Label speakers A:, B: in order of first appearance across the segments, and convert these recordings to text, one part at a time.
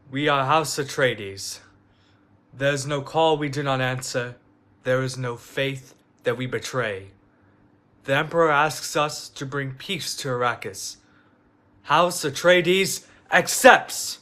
A: We are House Atreides. There is no call we do not answer. There is no faith that we betray. The Emperor asks us to bring peace to Arrakis. House Atreides accepts!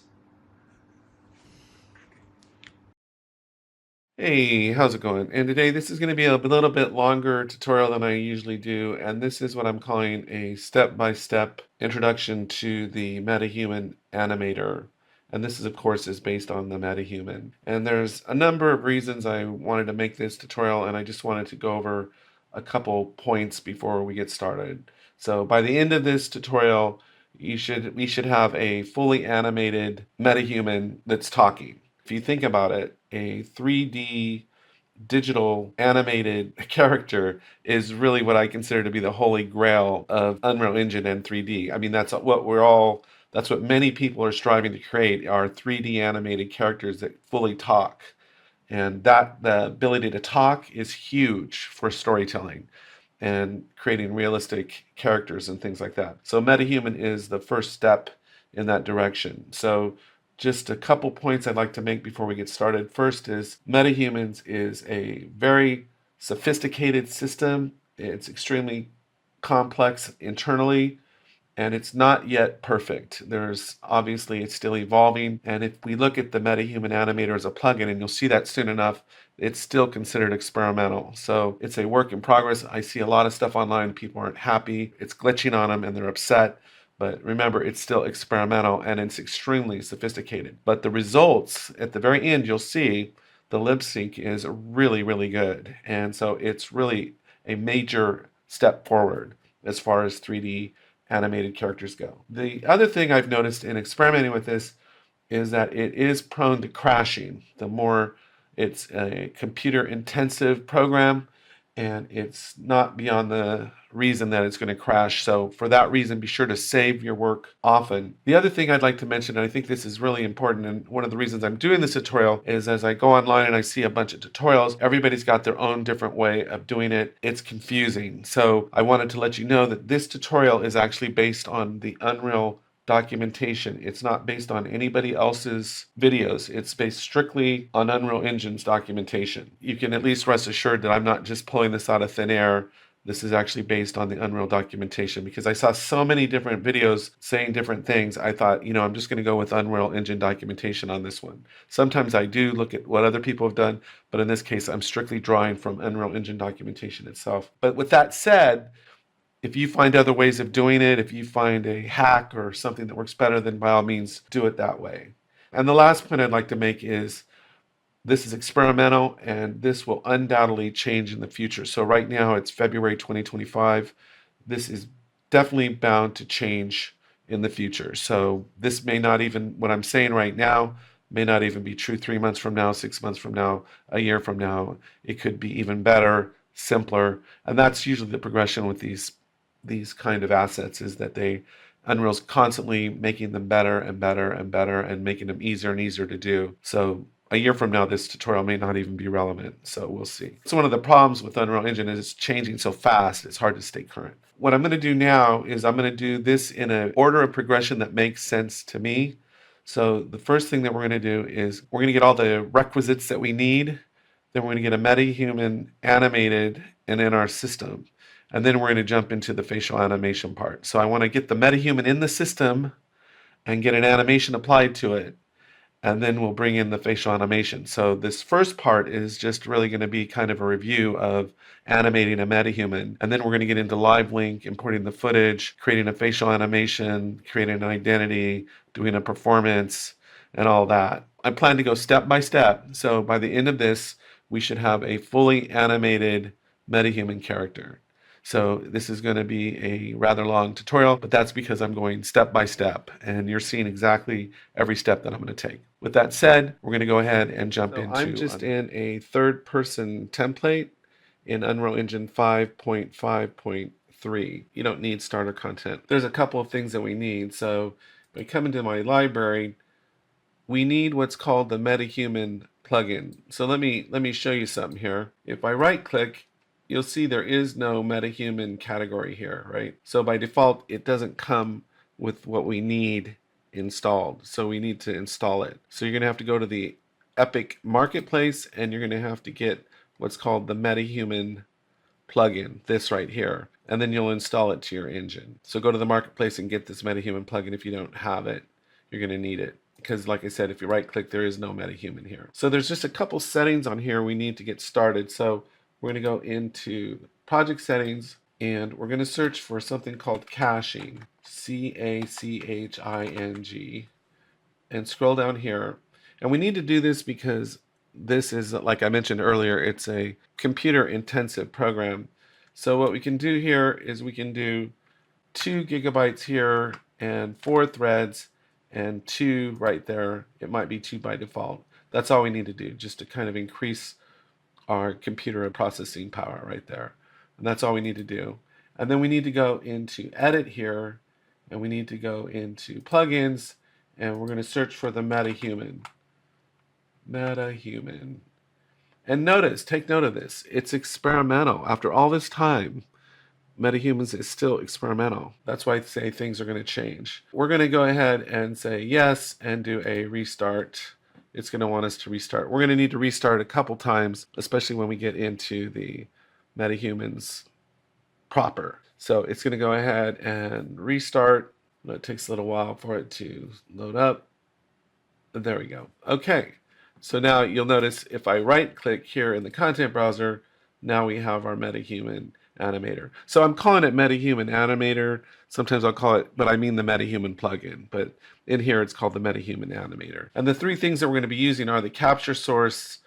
B: Hey, how's it going? And today this is going to be a little bit longer tutorial than I usually do, and this is what I'm calling a step-by-step introduction to the MetaHuman Animator. And this is, of course, is based on the MetaHuman. And there's a number of reasons I wanted to make this tutorial, and I just wanted to go over a couple points before we get started. So by the end of this tutorial, we should have a fully animated MetaHuman that's talking. If you think about it, a 3D digital animated character is really what I consider to be the holy grail of Unreal Engine and 3D. I mean, that's what many people are striving to create are 3D animated characters that fully talk. And that the ability to talk is huge for storytelling and creating realistic characters and things like that. So MetaHuman is the first step in that direction. So just a couple points I'd like to make before we get started. First is MetaHumans is a very sophisticated system. It's extremely complex internally, and it's not yet perfect. There's obviously it's still evolving, and if we look at the MetaHuman Animator as a plugin, and you'll see that soon enough, it's still considered experimental. So it's a work in progress. I see a lot of stuff online, people aren't happy, it's glitching on them and they're upset. But remember, it's still experimental and it's extremely sophisticated. But the results at the very end, you'll see the lip sync is really, really good. And so it's really a major step forward as far as 3D animated characters go. The other thing I've noticed in experimenting with this is that it is prone to crashing. The more it's a computer intensive program, and it's not beyond the reason that it's going to crash. So for that reason, be sure to save your work often. The other thing I'd like to mention, and I think this is really important, and one of the reasons I'm doing this tutorial is as I go online and I see a bunch of tutorials, everybody's got their own different way of doing it. It's confusing. So I wanted to let you know that this tutorial is actually based on the Unreal documentation. It's not based on anybody else's videos. It's based strictly on Unreal Engine's documentation. You can at least rest assured that I'm not just pulling this out of thin air. This is actually based on the Unreal documentation because I saw so many different videos saying different things. I thought, I'm just going to go with Unreal Engine documentation on this one. Sometimes I do look at what other people have done, but in this case, I'm strictly drawing from Unreal Engine documentation itself. But with that said, if you find other ways of doing it, if you find a hack or something that works better, then by all means do it that way. And the last point I'd like to make is this is experimental and this will undoubtedly change in the future. So right now it's February 2025. This is definitely bound to change in the future. So this may not even, what I'm saying right now, may not even be true 3 months from now, 6 months from now, a year from now. It could be even better, simpler. And that's usually the progression with these kind of assets is that Unreal's constantly making them better and better and better and making them easier and easier to do. So a year from now, this tutorial may not even be relevant. So we'll see. So one of the problems with Unreal Engine is it's changing so fast, it's hard to stay current. What I'm going to do now is I'm going to do this in an order of progression that makes sense to me. So the first thing that we're going to do is we're going to get all the requisites that we need. Then we're going to get a MetaHuman animated and in our system. And then we're going to jump into the facial animation part. So I want to get the MetaHuman in the system and get an animation applied to it. And then we'll bring in the facial animation. So this first part is just really going to be kind of a review of animating a MetaHuman. And then we're going to get into Live Link, importing the footage, creating a facial animation, creating an identity, doing a performance, and all that. I plan to go step by step. So by the end of this, we should have a fully animated MetaHuman character. So this is going to be a rather long tutorial, but that's because I'm going step by step and you're seeing exactly every step that I'm going to take. With that said, we're going to go ahead and jump into. I'm just in a third person template in Unreal Engine 5.5.3. You don't need starter content. There's a couple of things that we need. So if I come into my library, we need what's called the MetaHuman plugin. So let me show you something here. If I right click, you'll see there is no MetaHuman category here, right? So by default, it doesn't come with what we need installed. So we need to install it. So you're going to have to go to the Epic Marketplace and you're going to have to get what's called the MetaHuman plugin, this right here, and then you'll install it to your engine. So go to the marketplace and get this MetaHuman plugin. If you don't have it, you're going to need it, because like I said, if you right click, there is no MetaHuman here. So there's just a couple settings on here we need to get started. So we're going to go into project settings and we're going to search for something called caching, C-A-C-H-I-N-G, and scroll down here. And we need to do this because this is, like I mentioned earlier, it's a computer intensive program. So what we can do here is we can do 2 gigabytes here and 4 threads and 2 right there. It might be 2 by default. That's all we need to do, just to kind of increase our computer processing power right there. And that's all we need to do. And then we need to go into edit here and we need to go into plugins and we're going to search for the MetaHuman. MetaHuman. And take note of this, it's experimental. After all this time, MetaHumans is still experimental. That's why I say things are going to change. We're going to go ahead and say yes and do a restart. It's going to want us to restart. We're going to need to restart a couple times, especially when we get into the MetaHumans proper. So it's going to go ahead and restart. It takes a little while for it to load up. There we go. Okay. So now you'll notice if I right click here in the content browser, now we have our MetaHuman Animator. So I'm calling it MetaHuman Animator. Sometimes I'll call it, but I mean the MetaHuman plugin. But in here it's called the MetaHuman Animator. And the 3 things that we're going to be using are the capture source,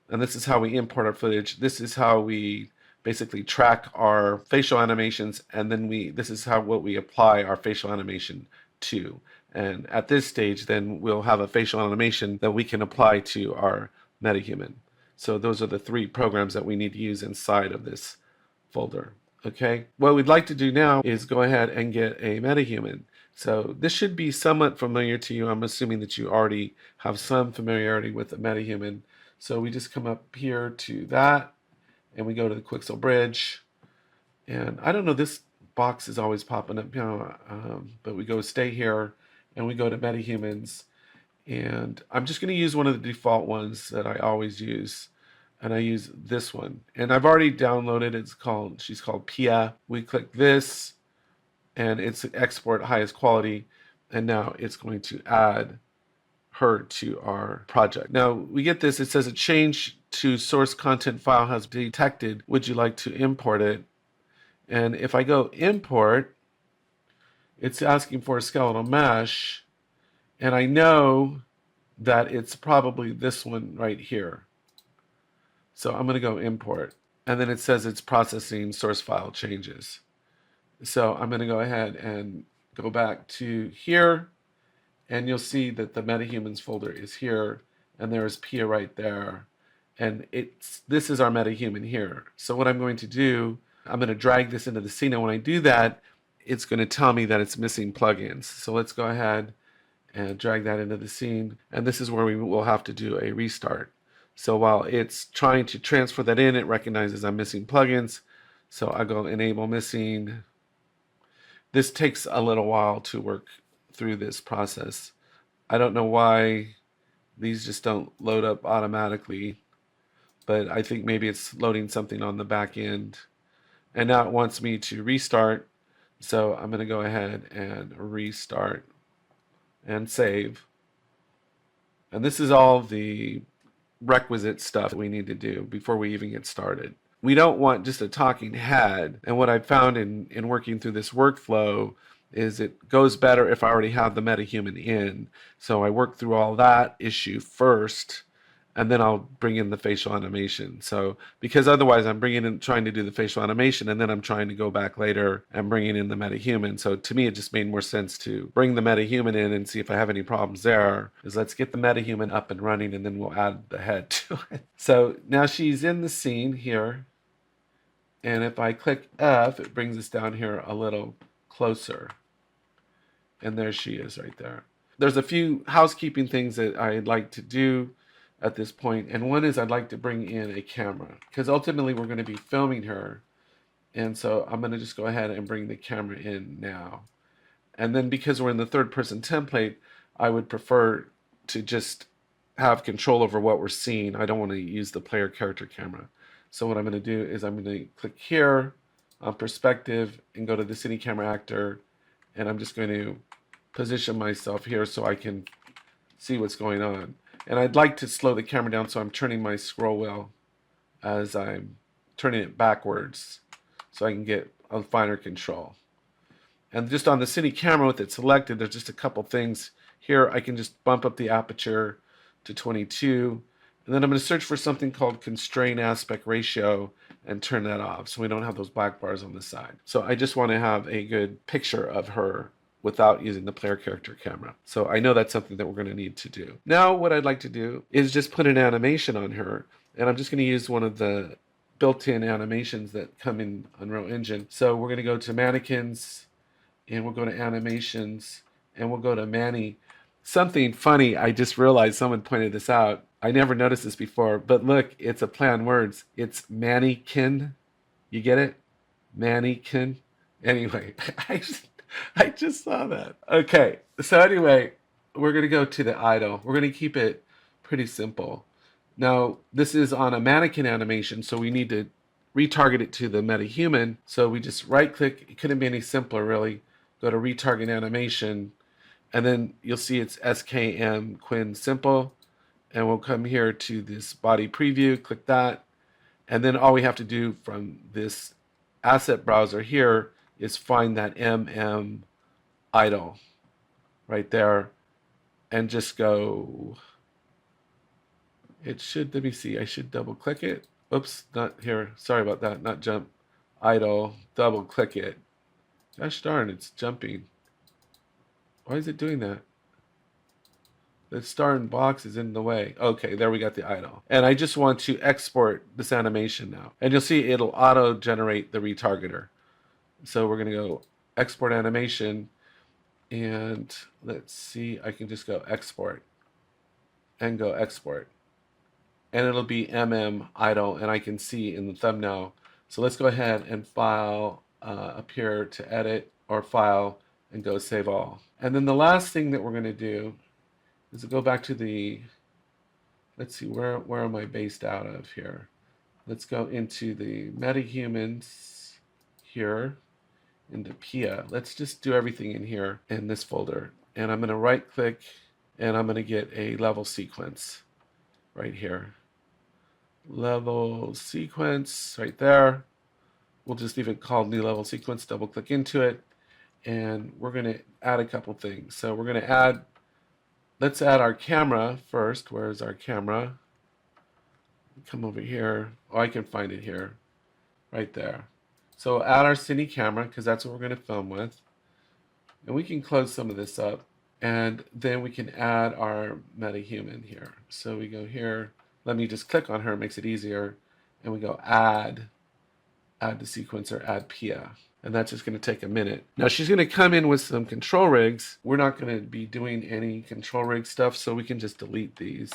B: and this is how we import our footage. This is how we basically track our facial animations, and then this is what we apply our facial animation to. And at this stage, then we'll have a facial animation that we can apply to our MetaHuman. So those are the 3 programs that we need to use inside of this folder. Okay, what we'd like to do now is go ahead and get a MetaHuman. So this should be somewhat familiar to you. I'm assuming that you already have some familiarity with the MetaHuman. So we just come up here to that and we go to the Quixel Bridge. And I don't know, this box is always popping up, but we go stay here and we go to MetaHumans, and I'm just going to use one of the default ones that I always use, and I use this one, and I've already downloaded. She's called Pia. We click this and it's export highest quality, and now it's going to add her to our project. Now we get this, it says a change to source content file has been detected. Would you like to import it? And if I go import, it's asking for a skeletal mesh, and I know that it's probably this one right here. So I'm going to go import, and then it says it's processing source file changes. So I'm going to go ahead and go back to here, and you'll see that the MetaHumans folder is here, and there's Pia right there, and this is our MetaHuman here. So what I'm going to do, I'm going to drag this into the scene, and when I do that, it's going to tell me that it's missing plugins. So let's go ahead and drag that into the scene. And this is where we will have to do a restart. So while it's trying to transfer that in, it recognizes I'm missing plugins. So I go enable missing. This takes a little while to work through this process. I don't know why these just don't load up automatically, but I think maybe it's loading something on the back end. And now it wants me to restart. So I'm going to go ahead and restart and save. And this is all the requisite stuff that we need to do before we even get started. We don't want just a talking head. And what I've found in working through this workflow is it goes better if I already have the MetaHuman in. So I work through all that issue first, and then I'll bring in the facial animation. So because otherwise I'm trying to do the facial animation, and then I'm trying to go back later and bringing in the MetaHuman. So to me, it just made more sense to bring the MetaHuman in and see if I have any problems there. Is let's get the MetaHuman up and running, and then we'll add the head to it. So now she's in the scene here. And if I click F, it brings us down here a little closer. And there she is right there. There's a few housekeeping things that I'd like to do at this point, and one is I'd like to bring in a camera, because ultimately we're going to be filming her, and so I'm going to just go ahead and bring the camera in now. And then because we're in the third person template, I would prefer to just have control over what we're seeing. I don't want to use the player character camera. So what I'm going to do is I'm going to click here on perspective and go to the cine camera actor, and I'm just going to position myself here so I can see what's going on. And I'd like to slow the camera down, so I'm turning my scroll wheel as I'm turning it backwards so I can get a finer control. And just on the cine camera with it selected, there's just a couple things. Here I can just bump up the aperture to 22. And then I'm going to search for something called constrain aspect ratio and turn that off so we don't have those black bars on the side. So I just want to have a good picture of her without using the player character camera. So I know that's something that we're going to need to do. Now what I'd like to do is just put an animation on her. And I'm just going to use one of the built-in animations that come in Unreal Engine. So we're going to go to mannequins, and we'll go to animations, and we'll go to Manny. Something funny, I just realized someone pointed this out. I never noticed this before, but look, it's a play on words. It's mannequin. You get it? Mannequin. Anyway, I just saw that. Okay, so anyway, we're going to go to the idle. We're going to keep it pretty simple. Now, this is on a mannequin animation, so we need to retarget it to the MetaHuman. So we just right click. It couldn't be any simpler, really. Go to retarget animation, and then you'll see it's SKM Quinn Simple. And we'll come here to this body preview, click that. And then all we have to do from this asset browser here is find that MM idle right there and just go. It should, let me see, I should double click it. Oops, not here. Sorry about that, not jump. Idle, double click it. Gosh darn, it's jumping. Why is it doing that? The star and box is in the way. Okay, there we got the idle. And I just want to export this animation now. And you'll see it'll auto-generate the retargeter. So we're going to go export animation. And let's see, I can just go export. And go export. And it'll be MM idle, and I can see in the thumbnail. So let's go ahead and file up here to edit, or file, and go save all. And then the last thing that we're going to do is to go back to the, let's see, where am I based out of here? Let's go into the MetaHumans here, into PIA. Let's just do everything in here in this folder. And I'm going to right click, and I'm going to get a level sequence right here. Level sequence right there. We'll just leave it called new level sequence, double click into it, and we're going to add a couple things. So we're going to add, let's add our camera first. Where's our camera? Come over here. Oh, I can find it here, right there. So add our cine camera, because that's what we're going to film with. And we can close some of this up, and then we can add our MetaHuman here. So we go here. Let me just click on her, it makes it easier. And we go add the sequencer, add PIA. And that's just going to take a minute. Now she's going to come in with some control rigs. We're not going to be doing any control rig stuff, so we can just delete these.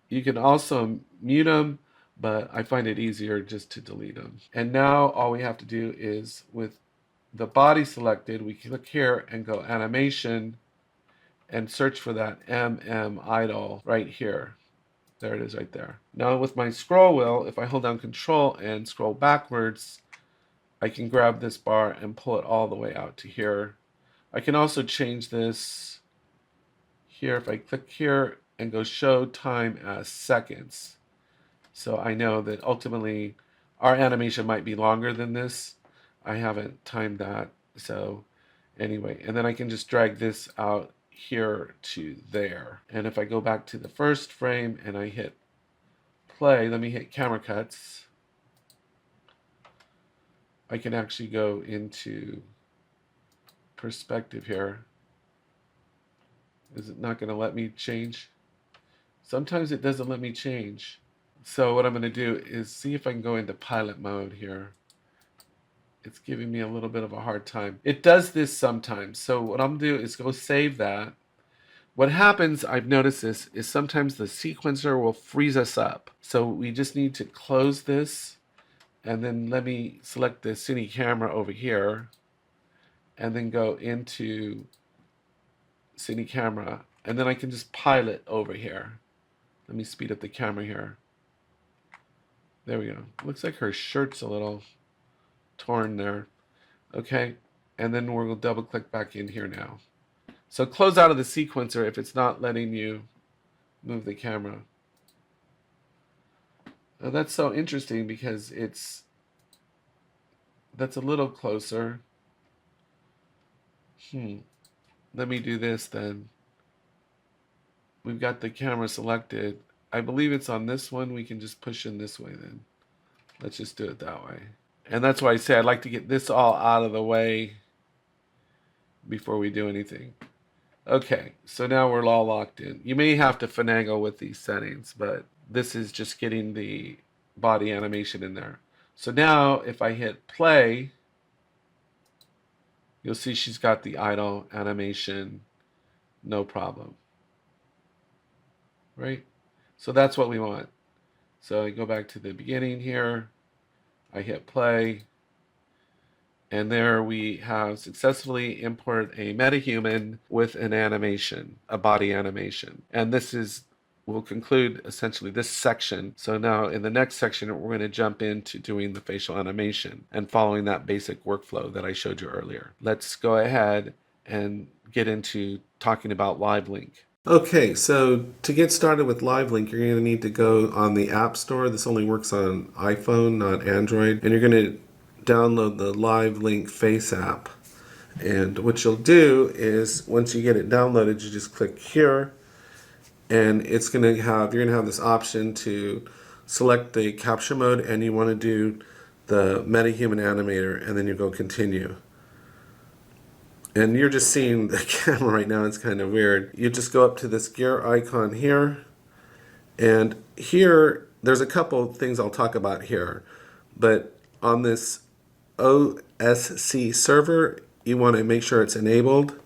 B: You can also mute them, but I find it easier just to delete them. And now all we have to do is, with the body selected, we click here and go animation and search for that MM idle right here. There it is right there. Now with my scroll wheel, if I hold down control and scroll backwards, I can grab this bar and pull it all the way out to here. I can also change this here if I click here and go show time as seconds. So I know that ultimately our animation might be longer than this. I haven't timed that. So anyway, and then I can just drag this out here to there. And if I go back to the first frame and I hit play, let me hit camera cuts, I can actually go into perspective here. Is it not going to let me change? Sometimes it doesn't let me change. So what I'm going to do is see if I can go into pilot mode here. It's giving me a little bit of a hard time. It does this sometimes. So what I'm going to do is go save that. What happens, I've noticed this, is sometimes the sequencer will freeze us up. So we just need to close this, and then let me select the cine camera over here. and then go into Cine Camera, and then I can just pilot over here. Let me speed up the camera here. There we go. Looks like her shirt's a little torn there. Okay, and then we'll double click back in here now. So close out of the sequencer if it's not letting you move the camera. Now that's so interesting because that's a little closer. Let me do this then. We've got the camera selected. I believe it's on this one. We can just push in this way then. Let's just do it that way. And that's why I say I'd like to get this all out of the way before we do anything. Okay, so now we're all locked in. You may have to finagle with these settings, but this is just getting the body animation in there. So now if I hit play, you'll see she's got the idle animation, no problem. Right? So that's what we want. So I go back to the beginning here, I hit play, and there we have successfully imported a MetaHuman with an animation, a body animation. And this will conclude essentially this section. So now in the next section, we're going to jump into doing the facial animation and following that basic workflow that I showed you earlier. Let's go ahead and get into talking about LiveLink. Okay, so to get started with LiveLink, you're going to need to go on the App Store. This only works on iPhone, not Android. And you're going to download the LiveLink Face app. And what you'll do is once you get it downloaded, you just click here. And you're going to have this option to select the capture mode, and you want to do the MetaHuman Animator, and then you go continue. And you're just seeing the camera right now, it's kind of weird. You just go up to this gear icon here, and here, there's a couple things I'll talk about here. But on this OSC server, you want to make sure it's enabled.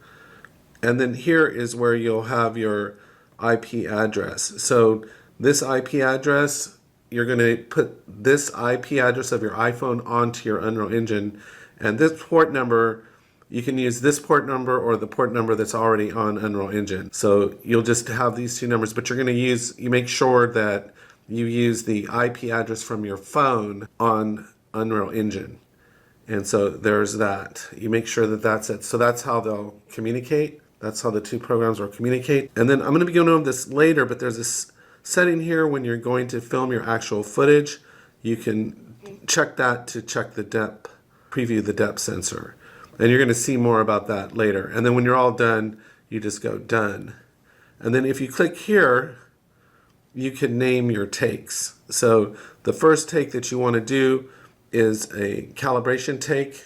B: And then here is where you'll have your IP address. So this IP address, you're going to put this IP address of your iPhone onto your Unreal Engine. And this port number, you can use this port number or the port number that's already on Unreal Engine. So you'll just have these two numbers, but you make sure that you use the IP address from your phone on Unreal Engine. And so there's that. You make sure that that's it. So that's how they'll communicate. That's how the two programs will communicate. And then I'm going to be going over this later, but there's this setting here when you're going to film your actual footage. You can check that to check the depth, preview the depth sensor. And you're going to see more about that later. And then when you're all done, you just go done. And then if you click here, you can name your takes. So the first take that you want to do is a calibration take.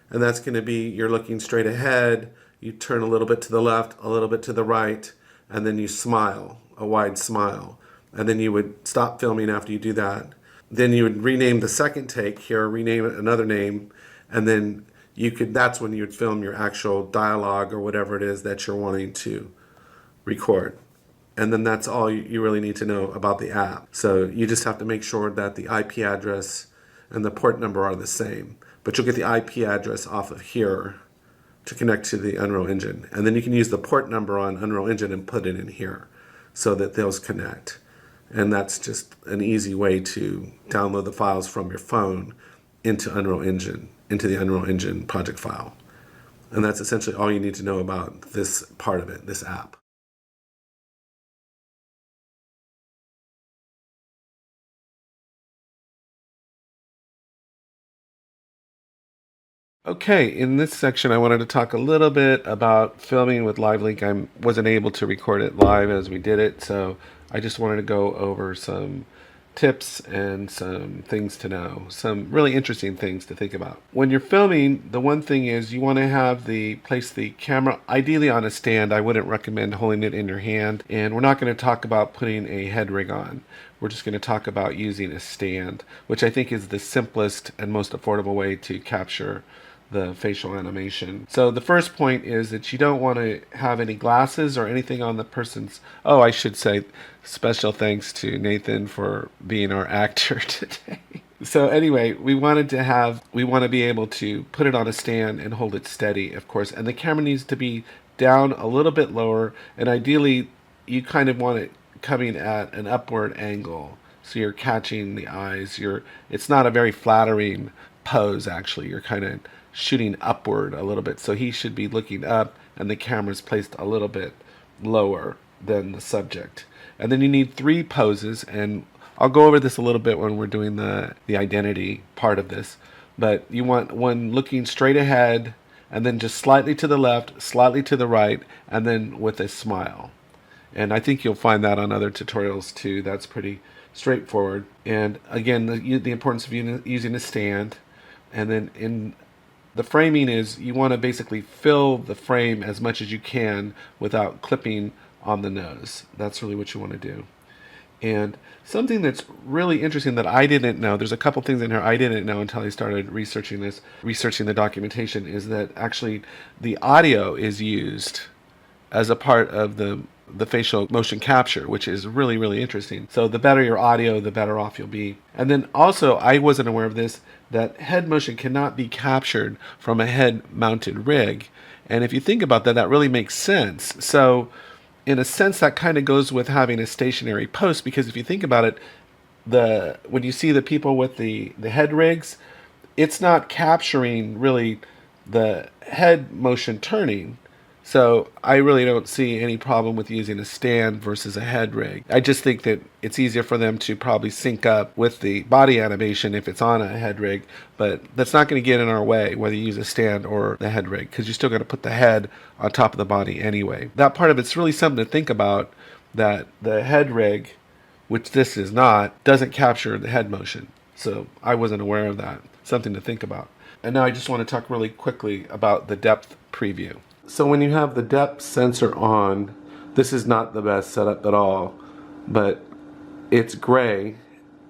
B: And that's going to be you're looking straight ahead. You turn a little bit to the left, a little bit to the right, and then you smile, a wide smile. And then you would stop filming after you do that. Then you would rename the second take here, rename it another name, and then that's when you'd film your actual dialogue or whatever it is that you're wanting to record. And then that's all you really need to know about the app. So you just have to make sure that the IP address and the port number are the same. But you'll get the IP address off of here to connect to the Unreal Engine. And then you can use the port number on Unreal Engine and put it in here so that those connect. And that's just an easy way to download the files from your phone into Unreal Engine, into the Unreal Engine project file. And that's essentially all you need to know about this part of it, this app. Okay, in this section I wanted to talk a little bit about filming with LiveLink. I wasn't able to record it live as we did it, so I just wanted to go over some tips and some things to know, some really interesting things to think about. When you're filming, the one thing is you want to place the camera ideally on a stand. I wouldn't recommend holding it in your hand, and we're not going to talk about putting a head rig on. We're just going to talk about using a stand, which I think is the simplest and most affordable way to capture the facial animation. So the first point is that you don't want to have any glasses or anything on the person's... I should say special thanks to Nathan for being our actor today. So anyway, we want to be able to put it on a stand and hold it steady, of course. And the camera needs to be down a little bit lower, and ideally you kind of want it coming at an upward angle. So you're catching the eyes. It's not a very flattering pose actually. You're kind of shooting upward a little bit. So he should be looking up and the camera's placed a little bit lower than the subject. And then you need 3 poses, and I'll go over this a little bit when we're doing the identity part of this. But you want one looking straight ahead, and then just slightly to the left, slightly to the right, and then with a smile. And I think you'll find that on other tutorials too. That's pretty straightforward. And again, the importance of using a stand. And then in the framing is you want to basically fill the frame as much as you can without clipping on the nose. That's really what you want to do. And something that's really interesting that I didn't know, there's a couple things in here I didn't know until I started researching the documentation, is that actually the audio is used as a part of the facial motion capture, which is really, really interesting. So the better your audio, the better off you'll be. And then also, I wasn't aware of this, that head motion cannot be captured from a head-mounted rig. And if you think about that, that really makes sense. So in a sense, that kind of goes with having a stationary post, because if you think about it, when you see the people with the head rigs, it's not capturing really the head motion turning. So I really don't see any problem with using a stand versus a head rig. I just think that it's easier for them to probably sync up with the body animation if it's on a head rig, but that's not going to get in our way whether you use a stand or the head rig, because you still got to put the head on top of the body anyway. That part of it's really something to think about, that the head rig, which this is not, doesn't capture the head motion. So I wasn't aware of that. Something to think about. And now I just want to talk really quickly about the depth preview. So when you have the depth sensor on, this is not the best setup at all, but it's gray,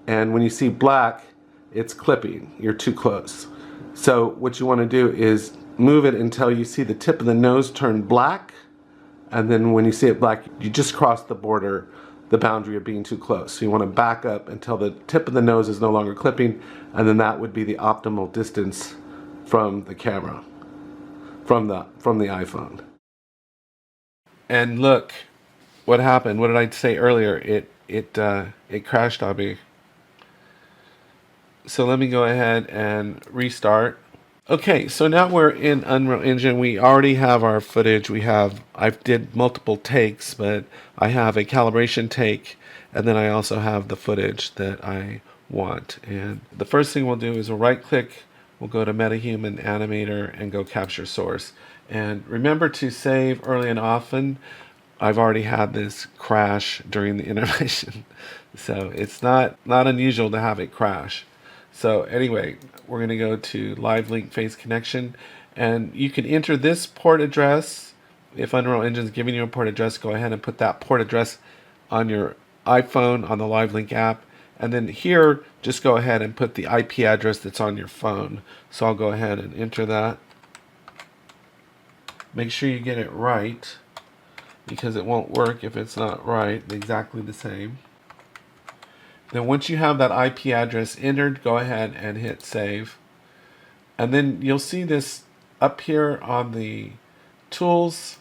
B: and when you see black, it's clipping. You're too close. So what you want to do is move it until you see the tip of the nose turn black, and then when you see it black, you just cross the border, the boundary of being too close. So you want to back up until the tip of the nose is no longer clipping, and then that would be the optimal distance from the camera, from the iPhone. And look what happened. What did I say earlier? It crashed on me. So let me go ahead and restart. Okay, so now we're in Unreal Engine. We already have our footage. I did multiple takes, but I have a calibration take, and then I also have the footage that I want. And the first thing we'll do is we'll right click, we'll go to MetaHuman Animator and go capture source. And remember to save early and often. I've already had this crash during the intermission, so it's not unusual to have it crash. So anyway, we're going to go to Live Link Face Connection, and you can enter this port address. If Unreal Engine is giving you a port address, go ahead and put that port address on your iPhone on the Live Link app. And then here, just go ahead and put the IP address that's on your phone. So I'll go ahead and enter that. Make sure you get it right, because it won't work if it's not right, exactly the same. Then once you have that IP address entered, go ahead and hit save. And then you'll see this up here on the tools,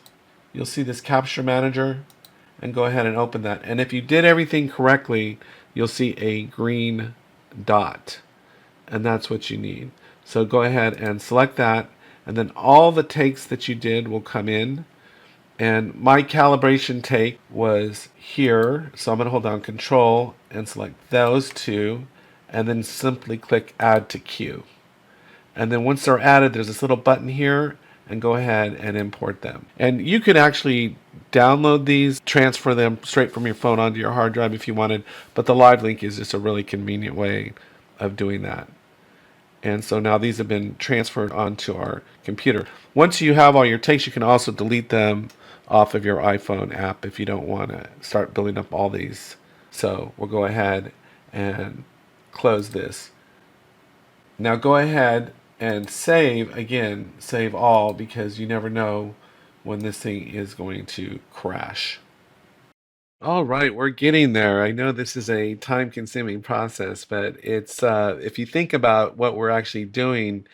B: you'll see this capture manager, and go ahead and open that. And if you did everything correctly, you'll see a green dot, and that's what you need. So go ahead and select that, and then all the takes that you did will come in. And my calibration take was here, so I'm going to hold down Control and select those two, and then simply click Add to Queue. And then once they're added, there's this little button here, and go ahead and import them. And you could actually download these, transfer them straight from your phone onto your hard drive if you wanted, but the Live Link is just a really convenient way of doing that. And so now these have been transferred onto our computer. Once you have all your takes, you can also delete them off of your iPhone app if you don't want to start building up all these. So we'll go ahead and close this. Now go ahead and save again, save all, because you never know when this thing is going to crash. All right, we're getting there. I know this is a time-consuming process, but it's if you think about what we're actually doing,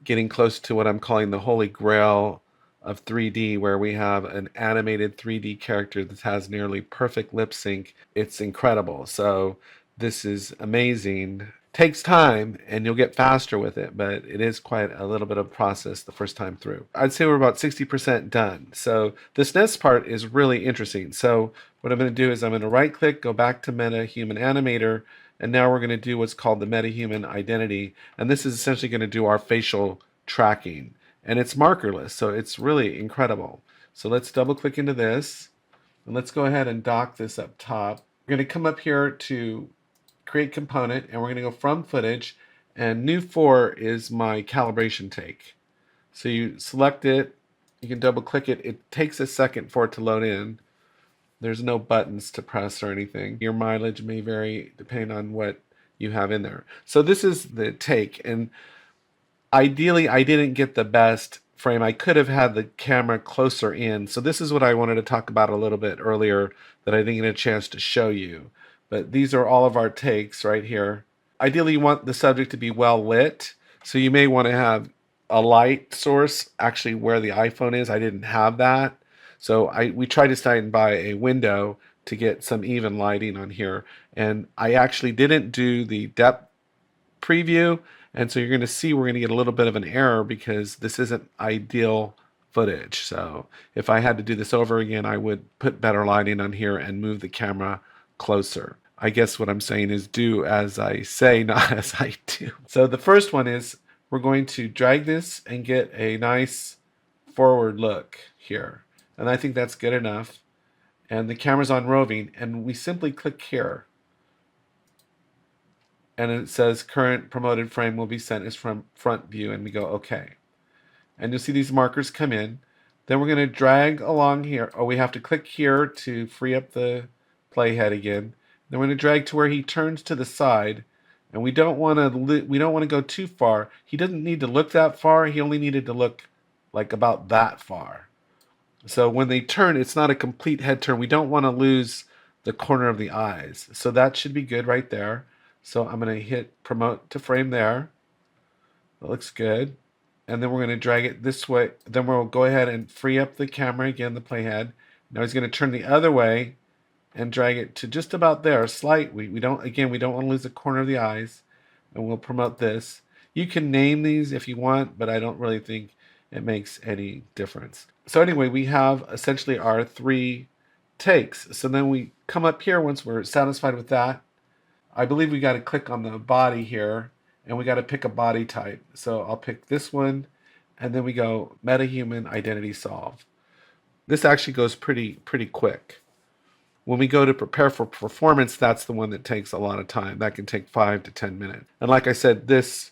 B: getting close to what I'm calling the holy grail of 3D, where we have an animated 3D character that has nearly perfect lip sync. It's incredible. So this is amazing. Takes time and you'll get faster with it, but it is quite a little bit of process the first time through. I'd say we're about 60% done. So this next part is really interesting. So what I'm going to do is I'm going to right click, go back to MetaHuman Animator, and now we're going to do what's called the MetaHuman Identity. And this is essentially going to do our facial tracking. And it's markerless, so it's really incredible. So let's double click into this. And let's go ahead and dock this up top. We're going to come up here to create component, and we're going to go from footage. And new 4 is my calibration take. So you select it, you can double click it. It takes a second for it to load in. There's no buttons to press or anything. Your mileage may vary depending on what you have in there. So this is the take, and ideally I didn't get the best frame. I could have had the camera closer in. So this is what I wanted to talk about a little bit earlier that I didn't get a chance to show you. But these are all of our takes right here. Ideally you want the subject to be well lit. So you may want to have a light source actually where the iPhone is. I didn't have that. So we tried to stand by a window to get some even lighting on here. And I actually didn't do the depth preview, and so you're going to see we're going to get a little bit of an error because this isn't ideal footage. So if I had to do this over again, I would put better lighting on here and move the camera closer. I guess what I'm saying is do as I say, not as I do. So the first one is we're going to drag this and get a nice forward look here. And I think that's good enough. And the camera's on roving, and we simply click here. And it says current promoted frame will be sent as from front view, and we go okay. And you'll see these markers come in. Then we're going to drag along here. Oh, we have to click here to free up the playhead again. Then we're going to drag to where he turns to the side, and we don't want to go too far. He doesn't need to look that far. He only needed to look like about that far. So when they turn, it's not a complete head turn. We don't want to lose the corner of the eyes. So that should be good right there. So I'm going to hit promote to frame there. That looks good. And then we're going to drag it this way. Then we'll go ahead and free up the camera again, the playhead. Now he's going to turn the other way and drag it to just about there, slightly. We don't want to lose the corner of the eyes. And we'll promote this. You can name these if you want, but I don't really think it makes any difference. So anyway, we have essentially our 3 takes. So then we come up here once we're satisfied with that. I believe we got to click on the body here, and we got to pick a body type. So I'll pick this one, and then we go MetaHuman Identity Solve. This actually goes pretty quick. When we go to prepare for performance, that's the one that takes a lot of time. That can take 5 to 10 minutes. And like I said, this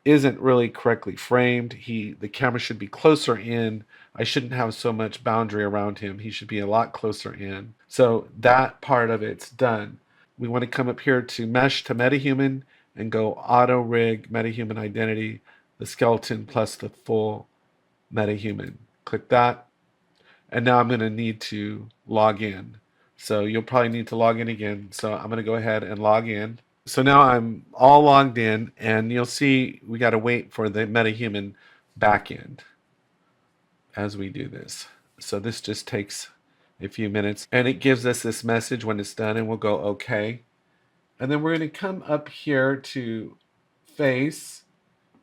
B: isn't really correctly framed. The camera should be closer in. I shouldn't have so much boundary around him. He should be a lot closer in. So that part of it's done. We want to come up here to mesh to MetaHuman and go auto rig MetaHuman identity, the skeleton plus the full MetaHuman. Click that. And now I'm going to need to log in. So you'll probably need to log in again. So I'm going to go ahead and log in. So now I'm all logged in, and you'll see we got to wait for the MetaHuman backend as we do this. So this just takes a few minutes, and it gives us this message when it's done, and we'll go okay. And then we're going to come up here to face,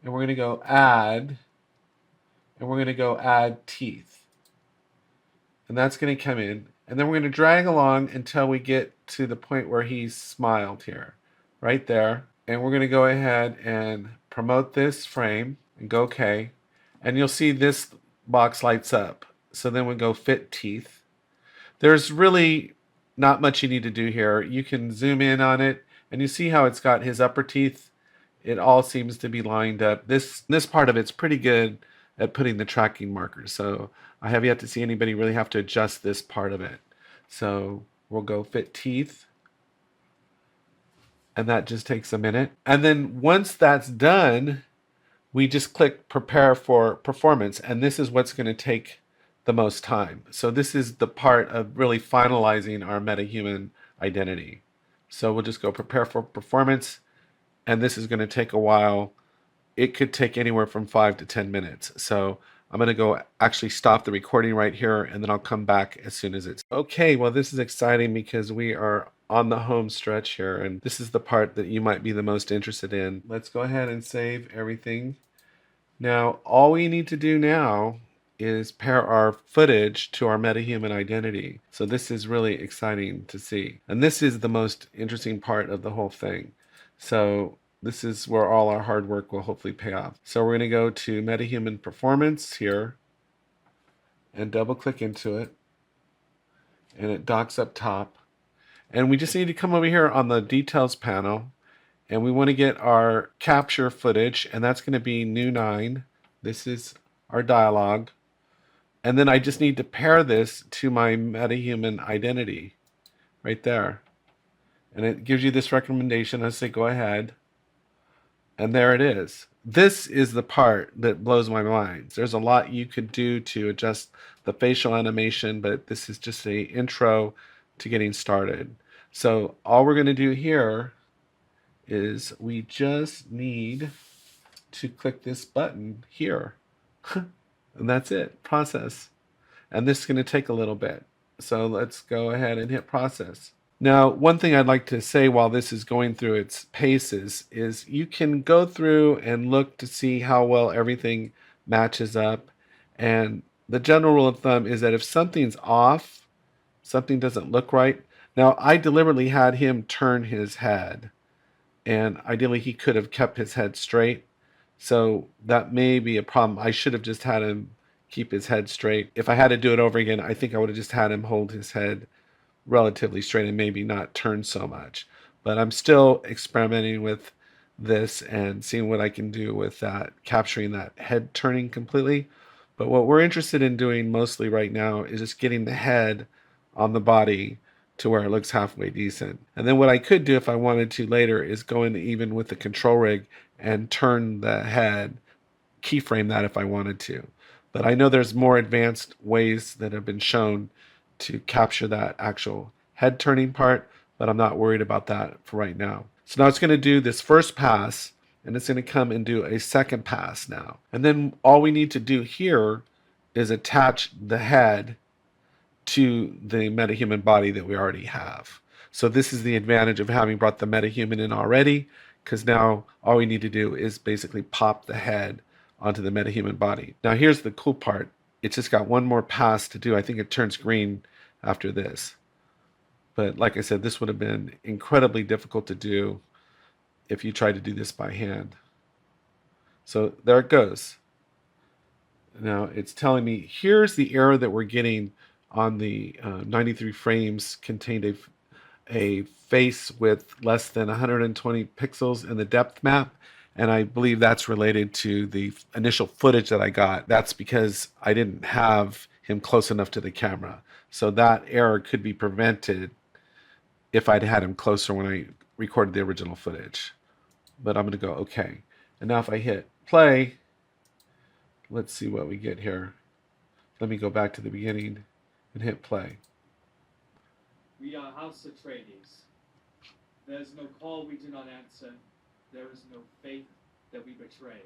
B: and we're going to go add, and we're going to go add teeth. And that's going to come in. And then we're going to drag along until we get to the point where he's smiled here, right there. And we're going to go ahead and promote this frame and go okay. And you'll see this box lights up. So then we go fit teeth. There's really not much you need to do here. You can zoom in on it, and you see how it's got his upper teeth. It all seems to be lined up. This part of it's pretty good at putting the tracking markers. So I have yet to see anybody really have to adjust this part of it. So we'll go fit teeth. And that just takes a minute. And then once that's done, we just click prepare for performance. And this is what's going to take the most time. So this is the part of really finalizing our MetaHuman identity. So we'll just go prepare for performance, and this is going to take a while. It could take anywhere from 5 to 10 minutes. So I'm going to go actually stop the recording right here, and then I'll come back as soon as it's okay. Well, this is exciting because we are on the home stretch here, and this is the part that you might be the most interested in. Let's go ahead and save everything. Now, all we need to do now is pair our footage to our MetaHuman identity. So this is really exciting to see. And this is the most interesting part of the whole thing. So this is where all our hard work will hopefully pay off. So we're going to go to MetaHuman Performance here and double click into it. And it docks up top. And we just need to come over here on the details panel, and we want to get our capture footage, and that's going to be new 9. This is our dialogue. And then I just need to pair this to my MetaHuman identity right there. And it gives you this recommendation. I say go ahead. And there it is. This is the part that blows my mind. There's a lot you could do to adjust the facial animation, but this is just an intro to getting started. So all we're going to do here is we just need to click this button here. And that's it, process. And this is going to take a little bit. So let's go ahead and hit process. Now, one thing I'd like to say while this is going through its paces is you can go through and look to see how well everything matches up. And the general rule of thumb is that if something's off, something doesn't look right. Now, I deliberately had him turn his head, and ideally he could have kept his head straight. So that may be a problem. I should have just had him keep his head straight. If I had to do it over again, I think I would have just had him hold his head relatively straight and maybe not turn so much. But I'm still experimenting with this and seeing what I can do with that, capturing that head turning completely. But what we're interested in doing mostly right now is just getting the head on the body to where it looks halfway decent. And then what I could do if I wanted to later is go in even with the control rig and turn the head, keyframe that if I wanted to. But I know there's more advanced ways that have been shown to capture that actual head turning part, but I'm not worried about that for right now. So now it's going to do this first pass, and it's going to come and do a second pass now. And then all we need to do here is attach the head to the MetaHuman body that we already have. So this is the advantage of having brought the MetaHuman in already, because now all we need to do is basically pop the head onto the MetaHuman body. Now here's the cool part. It's just got one more pass to do. I think it turns green after this. But like I said, this would have been incredibly difficult to do if you tried to do this by hand. So there it goes. Now it's telling me here's the error that we're getting on the 93 frames contained a face with less than 120 pixels in the depth map. And I believe that's related to the initial footage that I got. That's because I didn't have him close enough to the camera. So that error could be prevented if I'd had him closer when I recorded the original footage. But I'm going to go okay. And now if I hit play, let's see what we get here. Let me go back to the beginning and hit play.
A: We are House Atreides. There is no call we do not answer. There is no faith that we betray.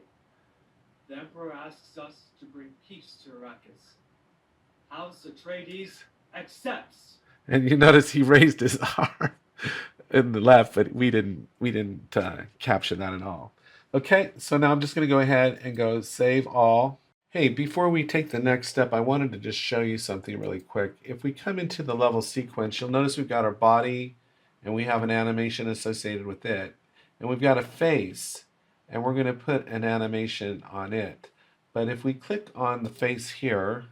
A: The Emperor asks us to bring peace to Arrakis. House Atreides accepts.
B: And you notice he raised his arm in the left, but we didn't capture that at all. Okay, so now I'm just going to go ahead and go save all. Hey, before we take the next step, I wanted to just show you something really quick. If we come into the level sequence, you'll notice we've got our body and we have an animation associated with it. And we've got a face and we're going to put an animation on it. But if we click on the face here,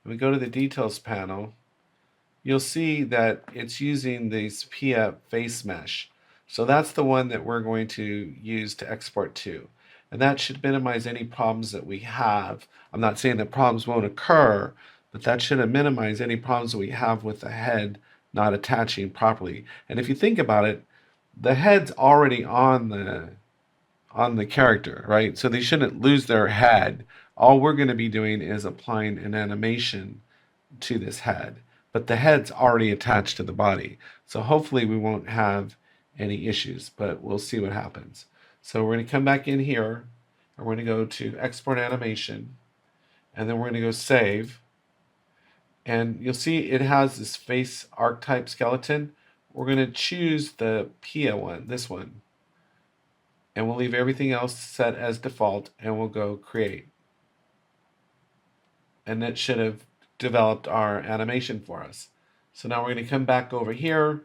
B: and we go to the details panel, you'll see that it's using this PIA face mesh. So that's the one that we're going to use to export to. And that should minimize any problems that we have. I'm not saying that problems won't occur, but that should minimize any problems that we have with the head not attaching properly. And if you think about it, the head's already on the character, right? So they shouldn't lose their head. All we're going to be doing is applying an animation to this head, but the head's already attached to the body. So hopefully we won't have any issues, but we'll see what happens. So we're going to come back in here and we're going to go to export animation, and then we're going to go save. And you'll see it has this face archetype skeleton. We're going to choose the Pia one, this one, and we'll leave everything else set as default, and we'll go create. And that should have developed our animation for us. So now we're going to come back over here,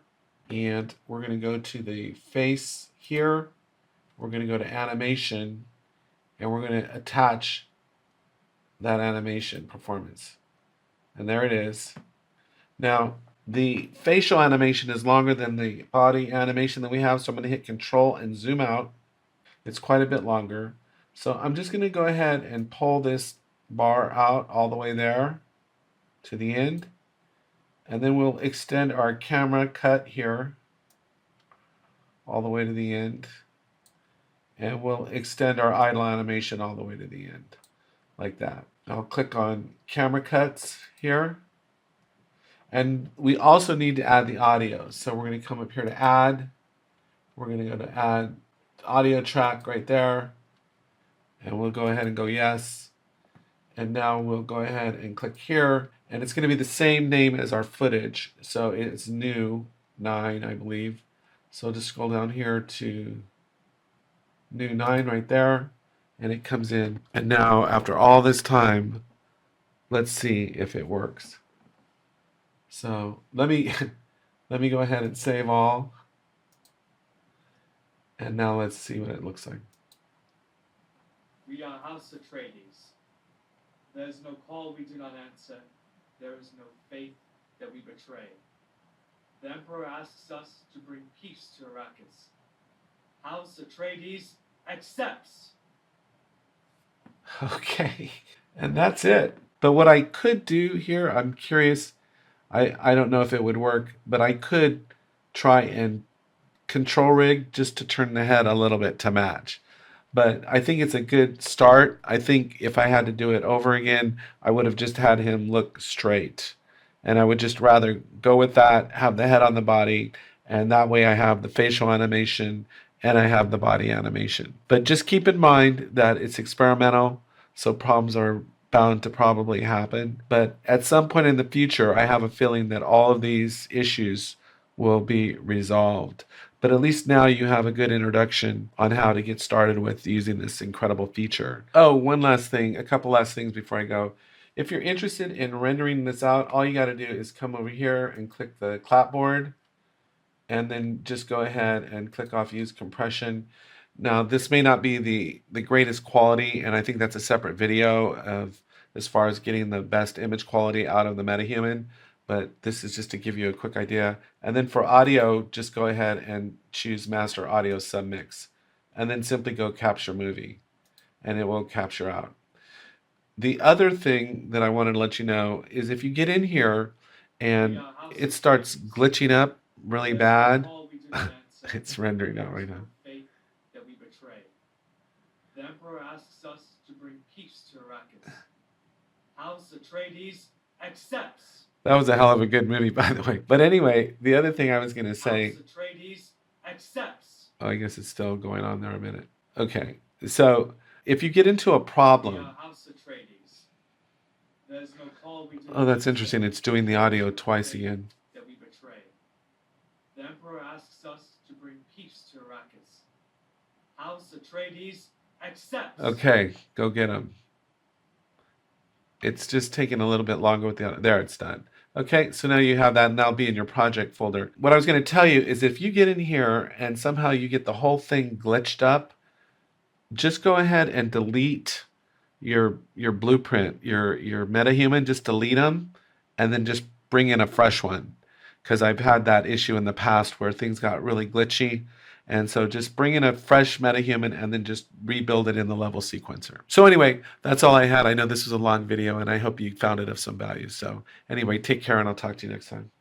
B: and we're going to go to the face here. We're going to go to animation, and we're going to attach that animation performance. And there it is. Now, the facial animation is longer than the body animation that we have, so I'm going to hit Control and zoom out. It's quite a bit longer. So I'm just going to go ahead and pull this bar out all the way there to the end. And then we'll extend our camera cut here all the way to the end. And we'll extend our idle animation all the way to the end, like that. I'll click on camera cuts here. And we also need to add the audio. So we're going to come up here to add. We're going to go to add audio track right there. And we'll go ahead and go yes. And now we'll go ahead and click here. And it's going to be the same name as our footage. So it's new 9, I believe. So just scroll down here to new 9 right there. And it comes in. And now after all this time, let's see if it works. So let me go ahead and save all. And now let's see what it looks like.
A: We are House Atreides. There is no call we do not answer. There is no faith that we betray. The Emperor asks us to bring peace to Arrakis. House Atreides accepts.
B: Okay, and that's it. But what I could do here, I'm curious, I don't know if it would work, but I could try and control rig just to turn the head a little bit to match. But I think it's a good start. I think if I had to do it over again, I would have just had him look straight. And I would just rather go with that, have the head on the body, and that way I have the facial animation and I have the body animation. But just keep in mind that it's experimental, so problems are bound to probably happen. But at some point in the future, I have a feeling that all of these issues will be resolved. But at least now you have a good introduction on how to get started with using this incredible feature. Oh, one last thing, a couple last things before I go. If you're interested in rendering this out, all you got to do is come over here and click the clapboard, and then just go ahead and click off use compression. Now, this may not be the greatest quality, and I think that's a separate video of as far as getting the best image quality out of the MetaHuman, but this is just to give you a quick idea. And then for audio, just go ahead and choose Master Audio Submix, and then simply go Capture Movie, and it will capture out. The other thing that I wanted to let you know is if you get in here and it starts glitching up really bad, it's rendering out right now.
A: The Emperor asks us to bring peace to Arrakis. House Atreides accepts.
B: That was a hell of a good movie, by the way. But anyway, the other thing I was going to say...
A: House Atreides accepts.
B: Oh, I guess it's still going on there a minute. Okay, so if you get into a problem...
A: House Atreides. There's no call we do.
B: Oh, that's interesting. It's doing the audio twice again.
A: That we betray. The Emperor asks us to bring peace to Arrakis. House Atreides accepts.
B: Okay, go get him. It's just taking a little bit longer with the... There, it's done. Okay, so now you have that, and that'll be in your project folder. What I was going to tell you is if you get in here and somehow you get the whole thing glitched up, just go ahead and delete your blueprint, your MetaHuman, just delete them, and then just bring in a fresh one. Because I've had that issue in the past where things got really glitchy. And so just bring in a fresh MetaHuman and then just rebuild it in the level sequencer. So anyway, that's all I had. I know this was a long video and I hope you found it of some value. So anyway, take care and I'll talk to you next time.